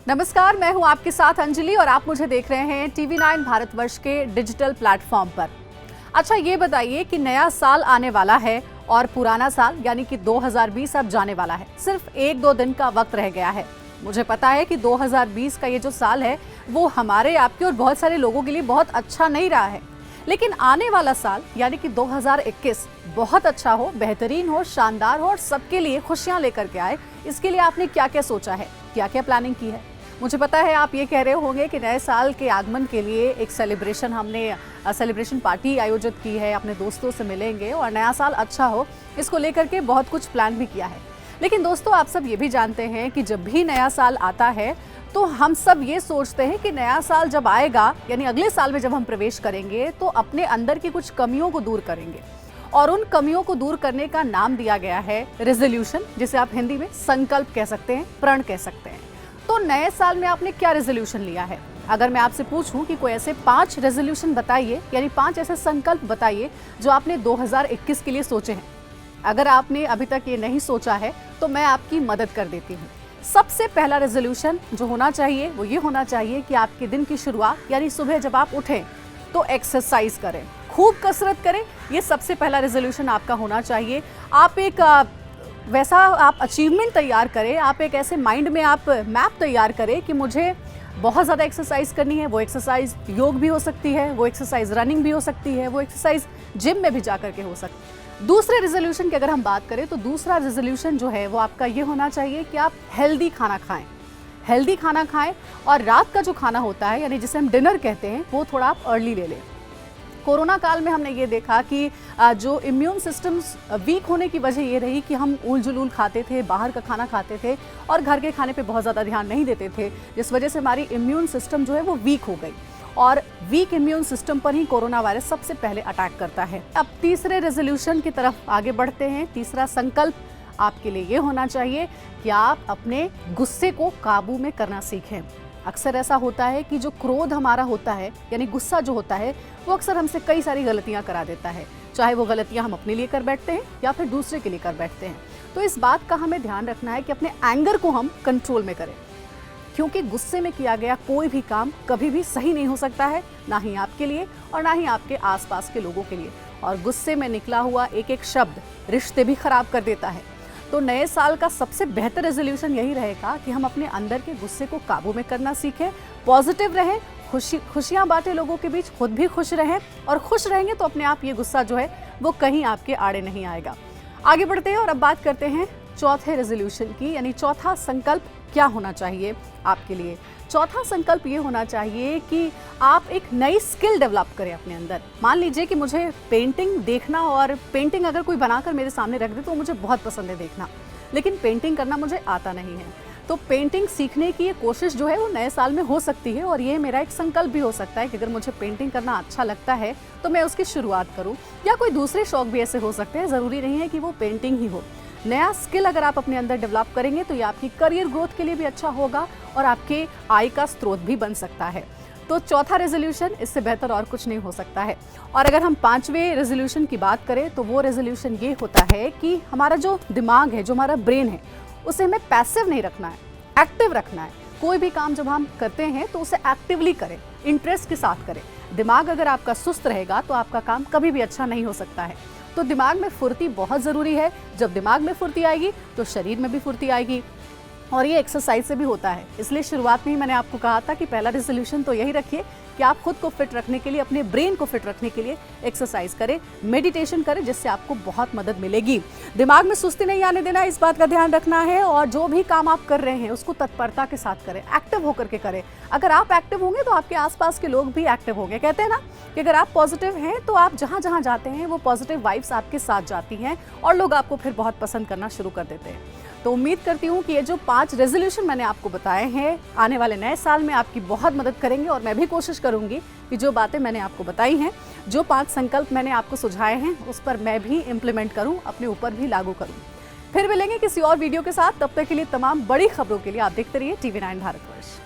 नमस्कार, मैं हूं आपके साथ अंजलि और आप मुझे देख रहे हैं TV9 भारतवर्ष के डिजिटल प्लेटफॉर्म पर। अच्छा, ये बताइए कि नया साल आने वाला है और पुराना साल यानी कि 2020 अब जाने वाला है। सिर्फ 1-2 दिन का वक्त रह गया है। मुझे पता है कि 2020 का ये जो साल है वो हमारे, आपके और बहुत सारे लोगों के लिए बहुत अच्छा नहीं रहा है, लेकिन आने वाला साल यानी कि 2021 बहुत अच्छा हो, बेहतरीन हो, शानदार हो और सबके लिए खुशियां लेकर के आए। इसके लिए आपने क्या क्या सोचा है, क्या क्या प्लानिंग की है? मुझे पता है आप ये कह रहे होंगे कि नए साल के आगमन के लिए एक सेलिब्रेशन, हमने सेलिब्रेशन पार्टी आयोजित की है, अपने दोस्तों से मिलेंगे और नया साल अच्छा हो, इसको लेकर के बहुत कुछ प्लान भी किया है। लेकिन दोस्तों, आप सब ये भी जानते हैं कि जब भी नया साल आता है तो हम सब ये सोचते हैं कि नया साल जब आएगा यानी अगले साल में जब हम प्रवेश करेंगे तो अपने अंदर की कुछ कमियों को दूर करेंगे, और उन कमियों को दूर करने का नाम दिया गया है रेजोल्यूशन, जिसे आप हिंदी में संकल्प कह सकते हैं, प्रण कह सकते हैं। तो नए साल में आपने क्या रेजोल्यूशन लिया है? अगर मैं आपसे पूछूं कि कोई ऐसे 5 रेजोल्यूशन बताइए, यानी 5 ऐसे संकल्प बताइए जो आपने 2021 के लिए सोचे हैं। अगर आपने अभी तक ये नहीं सोचा है तो मैं आपकी मदद कर देती हूँ। सबसे पहला रेजोल्यूशन जो होना चाहिए वो ये होना चाहिए कि आपके दिन की शुरुआत यानी सुबह जब आप उठें तो एक्सरसाइज करें, खूब कसरत करें। ये सबसे पहला रेजोल्यूशन आपका होना चाहिए। आप एक वैसा आप अचीवमेंट तैयार करें, आप एक ऐसे माइंड में आप मैप तैयार करें कि मुझे बहुत ज़्यादा एक्सरसाइज करनी है। वो एक्सरसाइज योग भी हो सकती है, वो एक्सरसाइज रनिंग भी हो सकती है, वो एक्सरसाइज जिम में भी जा करके हो सकती है। दूसरे रेजोल्यूशन की अगर हम बात करें तो दूसरा रेजोल्यूशन जो है वो आपका ये होना चाहिए कि आप हेल्दी खाना खाएं, हेल्दी खाना खाएं और रात का जो खाना होता है यानी जिसे हम डिनर कहते हैं वो थोड़ा आप अर्ली ले लें। कोरोना काल में हमने ये देखा कि जो इम्यून सिस्टम्स वीक होने की वजह ये रही कि हम ऊल जुलूल खाते थे, बाहर का खाना खाते थे और घर के खाने पे बहुत ज़्यादा ध्यान नहीं देते थे, जिस वजह से हमारी इम्यून सिस्टम जो है वो वीक हो गई और वीक इम्यून सिस्टम पर ही कोरोना वायरस सबसे पहले अटैक करता है। अब तीसरे रेजोल्यूशन की तरफ आगे बढ़ते हैं। तीसरा संकल्प आपके लिए ये होना चाहिए कि आप अपने गुस्से को काबू में करना सीखें। अक्सर ऐसा होता है कि जो क्रोध हमारा होता है यानी गुस्सा जो होता है वो अक्सर हमसे कई सारी गलतियां करा देता है, चाहे वो गलतियां हम अपने लिए कर बैठते हैं या फिर दूसरे के लिए कर बैठते हैं। तो इस बात का हमें ध्यान रखना है कि अपने एंगर को हम कंट्रोल में करें, क्योंकि गुस्से में किया गया कोई भी काम कभी भी सही नहीं हो सकता है, ना ही आपके लिए और ना ही आपके आसपास के लोगों के लिए। और गुस्से में निकला हुआ एक एक शब्द रिश्ते भी खराब कर देता है। तो नए साल का सबसे बेहतर रेजोल्यूशन यही रहेगा कि हम अपने अंदर के गुस्से को काबू में करना सीखें, पॉजिटिव रहें, खुशियाँ बांटें लोगों के बीच, खुद भी खुश रहें, और खुश रहेंगे तो अपने आप ये गुस्सा जो है वो कहीं आपके आड़े नहीं आएगा। आगे बढ़ते हैं और अब बात करते हैं चौथे रेजोल्यूशन की, यानी चौथा संकल्प क्या होना चाहिए आपके लिए। चौथा संकल्प ये होना चाहिए कि आप एक नई स्किल डेवलप करें अपने अंदर। मान लीजिए कि मुझे पेंटिंग देखना, और पेंटिंग अगर कोई बनाकर मेरे सामने रख दे तो मुझे बहुत पसंद है देखना, लेकिन पेंटिंग करना मुझे आता नहीं है। तो पेंटिंग सीखने की ये कोशिश जो है वो नए साल में हो सकती है, और ये मेरा एक संकल्प भी हो सकता है कि अगर मुझे पेंटिंग करना अच्छा लगता है तो मैं उसकी शुरुआत करूँ, या कोई दूसरे शौक भी ऐसे हो सकते हैं, ज़रूरी नहीं है कि वो पेंटिंग ही हो। नया स्किल अगर आप अपने अंदर डेवलप करेंगे तो ये आपकी करियर ग्रोथ के लिए भी अच्छा होगा और आपके आय का स्रोत भी बन सकता है। तो चौथा रेजोल्यूशन, इससे बेहतर और कुछ नहीं हो सकता है। और अगर हम 5वें रेजोल्यूशन की बात करें तो वो रेजोल्यूशन ये होता है कि हमारा जो दिमाग है, जो हमारा ब्रेन है, उसे हमें पैसिव नहीं रखना है, एक्टिव रखना है। कोई भी काम जब हम करते हैं तो उसे एक्टिवली करें, इंटरेस्ट के साथ करें। दिमाग अगर आपका सुस्त रहेगा तो आपका काम कभी भी अच्छा नहीं हो सकता है। तो दिमाग में फुर्ती बहुत ज़रूरी है। जब दिमाग में फुर्ती आएगी तो शरीर में भी फुर्ती आएगी, और ये एक्सरसाइज से भी होता है। इसलिए शुरुआत में ही मैंने आपको कहा था कि पहला रेजोल्यूशन तो यही रखिए कि आप खुद को फिट रखने के लिए, अपने ब्रेन को फिट रखने के लिए एक्सरसाइज करें, मेडिटेशन करें, जिससे आपको बहुत मदद मिलेगी। दिमाग में सुस्ती नहीं आने देना, इस बात का ध्यान रखना है, और जो भी काम आप कर रहे हैं उसको तत्परता के साथ करें, एक्टिव होकर के करें। अगर आप एक्टिव होंगे तो आपके आसपास के लोग भी एक्टिव होंगे। कहते हैं ना कि अगर आप पॉजिटिव हैं तो आप जहाँ जहाँ जाते हैं वो पॉजिटिव वाइब्स आपके साथ जाती हैं और लोग आपको फिर बहुत पसंद करना शुरू कर देते हैं। तो उम्मीद करती हूँ कि ये जो 5 रेजोल्यूशन मैंने आपको बताए हैं आने वाले नए साल में आपकी बहुत मदद करेंगे, और मैं भी कोशिश करूँगी कि जो बातें मैंने आपको बताई हैं, जो 5 संकल्प मैंने आपको सुझाए हैं, उस पर मैं भी इम्प्लीमेंट करूँ, अपने ऊपर भी लागू करूँ। फिर मिलेंगे किसी और वीडियो के साथ, तब तक के लिए तमाम बड़ी खबरों के लिए आप देखते रहिए TV9 भारतवर्ष।